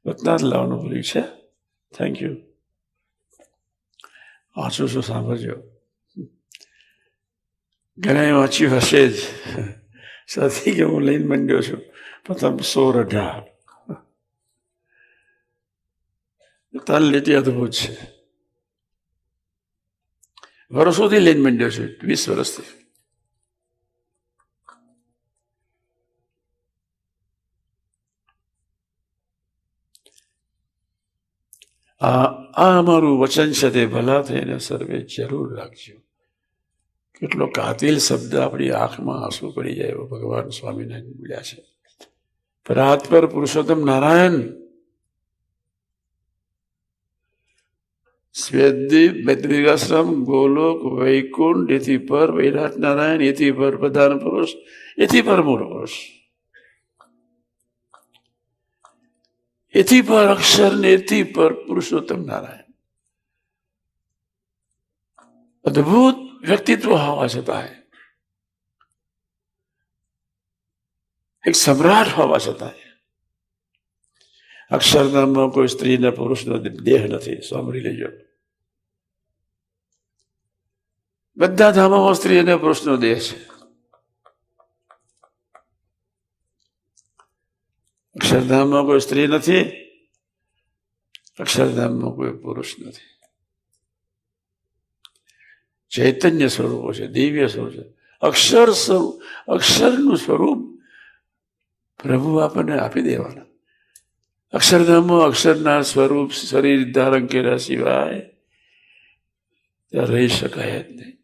રત્નાથ લાવવાનું બોલ્યું છે. Thank you. વાંચું છું, સાંભળજો. ઘણા વાંચ્યું હશે જ. સાથી કે હું લઈને મંડ્યો છું પ્રથમ 16-18. 3 લીટી અદભુત છે. વર્ષોથી લઈને મંડ્યો છું, 20 વર્ષથી. આ અમારું વચન છે તે ભલા થઈને સર્વે જરૂર રાખજો. કેટલો કાતિલ શબ્દ આપણી આંખમાં આંસુ પડી જાય એવો ભગવાન સ્વામિનારાયણ બોલ્યા છે. રાત પર પુરુષોત્તમ નારાયણ શ્વેતદીપ, બદ્રિકાશ્રમ, ગોલોક, વૈકુંઠ, એથી પર વૈરાટ નારાયણ, એથી પર પ્રધાન પુરુષ, એથી પર મૂળ પુરુષ, એથી પર અક્ષર ને એથી પર પુરુષોત્તમ નારાયણ. અદ્ભુત વ્યક્તિત્વ હોવા છતાં, એક સમ્રાટ હોવા છતાં અક્ષરધામમાં કોઈ સ્ત્રીને પુરુષનો દેહ નથી. સાંભળી લેજો. બધા ધામોમાં સ્ત્રી અને પુરુષનો દેહ છે. અક્ષરધામમાં કોઈ સ્ત્રી નથી, અક્ષરધામમાં કોઈ પુરુષ નથી. ચૈતન્ય સ્વરૂપો છે, દિવ્ય સ્વરૂપ છે. અક્ષરનું સ્વરૂપ પ્રભુ આપણને આપી દેવાના. અક્ષરધામમાં અક્ષરના સ્વરૂપ શરીર ધારણ કર્યા સિવાય ત્યાં રહી શકાય જ નહીં.